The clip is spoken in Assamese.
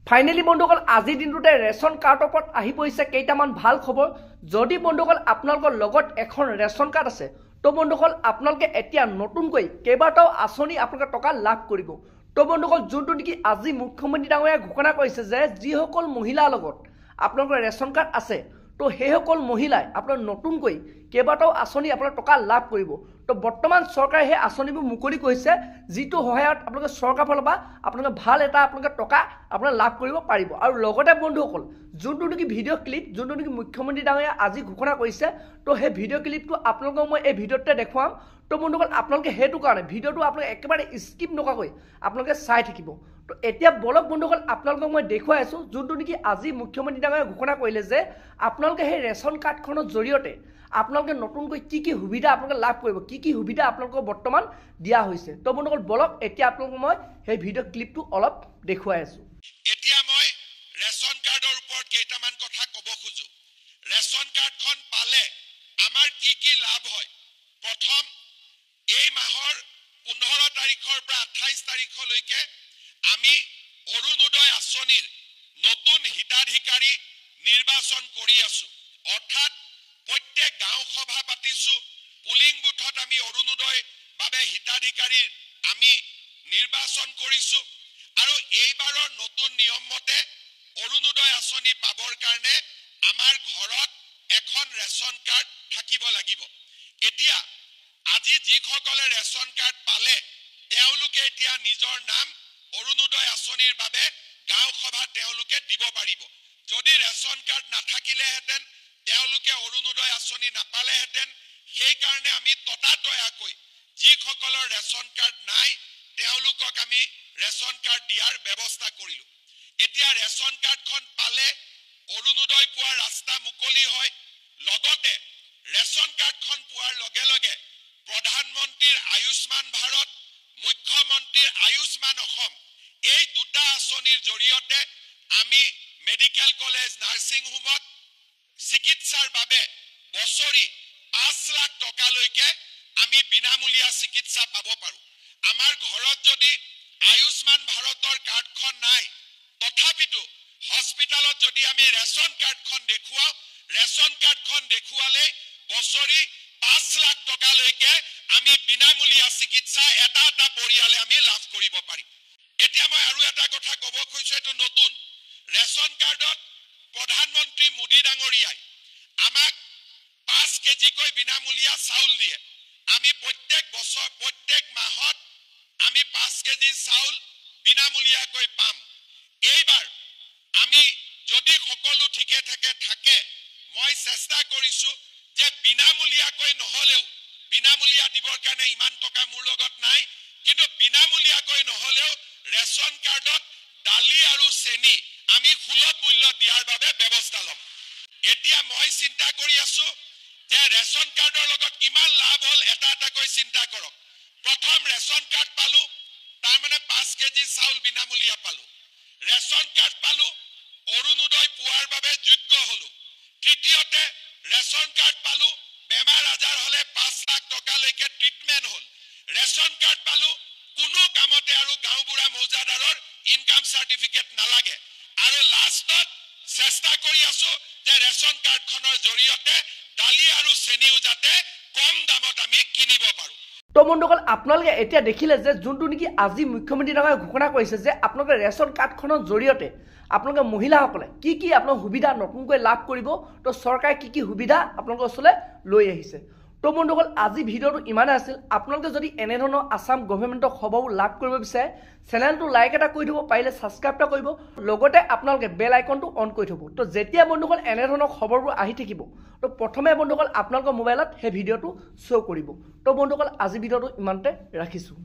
ফাইনেলি বন্ধুসকল আজি দিনটোতে ৰেচন কাৰ্ডৰ ওপৰত আহি পৰিছে কেইটামান ভাল খবৰ। যদি বন্ধুসকল আপোনালোকৰ লগত এখন ৰেচন কাৰ্ড আছে তো বন্ধুসকল আপোনালোকে এতিয়া নতুনকৈ কেইবাটাও আঁচনি আপোনালোকে টকা লাভ কৰিব। তো বন্ধুসকল যোনটো নেকি আজি মুখ্যমন্ত্ৰী ডাঙৰীয়াই ঘোষণা কৰিছে যে যিসকল মহিলাৰ লগত আপোনালোকৰ ৰেচন কাৰ্ড আছে তো সেইসকল মহিলাই আপোনাৰ নতুনকৈ কেইবাটাও আঁচনি আপোনাৰ টকা লাভ কৰিব। তো বৰ্তমান চৰকাৰে সেই আঁচনিবোৰ মুকলি কৰিছে যিটো সহায়ত আপোনালোকে চৰকাৰ ফালৰ পৰা আপোনালোকে ভাল এটা আপোনালোকে টকা আপোনাৰ লাভ কৰিব পাৰিব। আৰু লগতে বন্ধুসকল যোনটো নেকি ভিডিঅ' ক্লিপ যোনটো নেকি মুখ্যমন্ত্ৰী ডাঙৰীয়াই আজি ঘোষণা কৰিছে তো সেই ভিডিঅ' ক্লিপটো আপোনালোকক মই এই ভিডিঅ'তে দেখুৱাম। তো বন্ধুসকল আপোনালোকে সেইটো কাৰণে ভিডিঅ'টো আপোনালোকে একেবাৰে স্কিপ নকৰাকৈ আপোনালোকে চাই থাকিব। তো এতিয়া বলক বন্ধুসকল আপোনালোকক মই দেখুৱাই আছোঁ যোনটো নেকি আজি মুখ্যমন্ত্ৰী ডাঙৰীয়াই ঘোষণা কৰিলে যে আপোনালোকে সেই ৰেচন কাৰ্ডখনৰ জৰিয়তে আপোনালোকে নতুনকৈ কি কি সুবিধা আপোনালোকে লাভ কৰিব, কি সুবিধা আপোনালোকক বৰ্তমান দিয়া হৈছে। তো বন্ধুসকল বলক এতিয়া আপোনালোকক মই সেই ভিডিঅ' ক্লিপটো অলপ দেখুৱাই আছোঁ। এতিয়া মই ৰেচন কাৰ্ডৰ ওপৰত কেইটামান কথা ক'ব খোজো। ৰেচন কাৰ্ডখন পালে আমাৰ কি কি লাভ হয়। প্ৰথম এই মাহৰ 15 তাৰিখৰ পৰা 28 তাৰিখলৈকে আমি অৰুণোদয় আঁচনিৰ নতুন হিতাধিকাৰী নিৰ্বাচন কৰি আছো। অৰ্থাৎ প্ৰত্যেক গাঁও সভা পাতিছো, পুলিং বুথত আমি অৰুণোদয় বাবে হিতাধিকাৰীৰ আমি নিৰ্বাচন কৰিছো। আৰু এইবাৰৰ নতুন নিয়ম মতে অৰুণোদয় আঁচনি পাবৰ কাৰণে আমাৰ ঘৰত এখন ৰেচন কাৰ্ড থাকিব লাগিব। এতিয়া আজি যিসকলে ৰেচন কাৰ্ড পালে তেওঁলোকে এতিয়া নিজৰ নাম অৰুণোদয় আঁচনিৰ বাবে গাঁও সভা তেওঁলোকে দিব পাৰিব। যদি ৰেচন কাৰ্ড নাথাকিলেহেঁতেন তেওঁলোকে অৰুণোদয় আঁচনি নাপালেহেঁতেন। সেইকাৰণে আমি ততাতৈয়াকৈ যিসকলৰ ৰেচন কাৰ্ড নাই তেওঁলোকক আমি ৰেচন কাৰ্ড দিয়াৰ ব্যৱস্থা কৰিলো। এতিয়া ৰেচন কাৰ্ডখন পালে অৰুণোদয় পোৱাৰ ৰাস্তা মুকলি হয়। লগতে ৰেচন কাৰ্ডখন পোৱাৰ লগে লগে প্ৰধানমন্ত্ৰীৰ আয়ুষ্মান ভাৰত, মুখ্যমন্ত্ৰীৰ আয়ুষ্মান অসম এই দুটা আঁচনিৰ জৰিয়তে আমি মেডিকেল কলেজ নাৰ্ছিং হোমত চিকিৎসাৰ বাবে বছৰি 5 লাখ টকালৈকে আমি বিনামূলীয়া চিকিৎসা পাব পাৰোঁ। আমাৰ ঘৰত যদি আয়ুষ্মান ভাৰতৰ কাৰ্ডখন নাই তথাপিতো হস্পিটালত যদি আমি ৰেচন কাৰ্ডখন দেখুৱাওঁ, ৰেচন কাৰ্ডখন দেখুৱালে বছৰি 5 লাখ টকালৈকে আমি বিনামূলীয়া চিকিৎসা এটা এটা পৰিয়ালে আমি লাভ কৰিব পাৰিম। এতিয়া মই আৰু এটা কথা ক'ব খুজিছো, এইটো নতুন ৰেচন কাৰ্ডত প্ৰধানমন্ত্ৰী মোদী ডাঙৰীয়াই আমাক 5 কেজিকৈ বিনামূলীয়া চাউল দিয়ে। আমি প্ৰত্যেক মাহত আমি 5 কেজি চাউল বিনামূলীয়াকৈ পাম। এইবাৰ আমি যদি সকলো ঠিকে থাকে মই চেষ্টা কৰিছো যে বিনামূলীয়াকৈ নহলেও, বিনামূলীয়া দিবৰ কাৰণে ইমান টকা মোৰ লগত নাই, কিন্তু বিনামূলীয়াকৈ নহলেও ৰেচন কাৰ্ডত দালি আৰু চেনি আমি সুলভ মূল্য দিয়াৰ বাবে ব্যৱস্থা ল'ম। এতিয়া মই চিন্তা কৰি আছো যে ৰেচন কাৰ্ডৰ লগত কিমান লাভ হ'ল এটা এটাকৈ চিন্তা কৰক। প্ৰথম ৰেচন কাৰ্ড পালো, তাৰমানে 5 কেজি চাউল বিনামূলীয়া পালো। ৰেচন কাৰ্ড পালো, অৰুণোদয় পোৱাৰ বাবে যোগ্য হলো। তৃতীয়তে ৰেচন কাৰ্ড পালো, বেমাৰ আজাৰ হলে 5 লাখ টকালৈকে ট্ৰিটমেণ্ট হ'ল। ৰেচন কাৰ্ড পালো, কোনো কামতে আৰু গাঁওবুঢ়া মৌজাদাৰৰ ইনকাম চাৰ্টিফিকেট নালাগে। আৰু লাষ্টত চেষ্টা কৰি আছো যে ৰেচন কাৰ্ডখনৰ জৰিয়তে দালি আৰু চেনিও যাতে কম দামত আমি কিনিব পাৰো। তো বন্ধুসকল আপোনালোকে এতিয়া দেখিলে যে যোনটো নেকি আজি মুখ্যমন্ত্ৰী ডাঙৰীয়াই ঘোষণা কৰিছে যে আপোনালোকে ৰেচন কাৰ্ডখনৰ জৰিয়তে আপোনালোকে মহিলাসকলে কি আপোনালোকৰ সুবিধা নতুনকৈ লাভ কৰিব। তো চৰকাৰে কি সুবিধা আপোনালোকৰ ওচৰলৈ লৈ আহিছে। তো বন্ধুসকল আজি ভিডিঅ'টো ইমানেই আছিল। আপোনালোকে যদি এনেধৰণৰ আসাম গভৰ্ণমেণ্টৰ খবৰবোৰ লাভ কৰিব বিচাৰে চেনেলটো লাইক এটা কৰি থ'ব, পাৰিলে ছাবস্ক্ৰাইব এটা কৰিব, লগতে আপোনালোকে বেল আইকনটো অন কৰি থ'ব। তো যেতিয়া বন্ধুসকল এনেধৰণৰ খবৰবোৰ আহি থাকিব তো প্ৰথমে বন্ধুসকল আপোনালোকৰ মোবাইলত সেই ভিডিঅ'টো শ্ব' কৰিব। তো বন্ধুসকল আজি ভিডিঅ'টো ইমানতে ৰাখিছোঁ।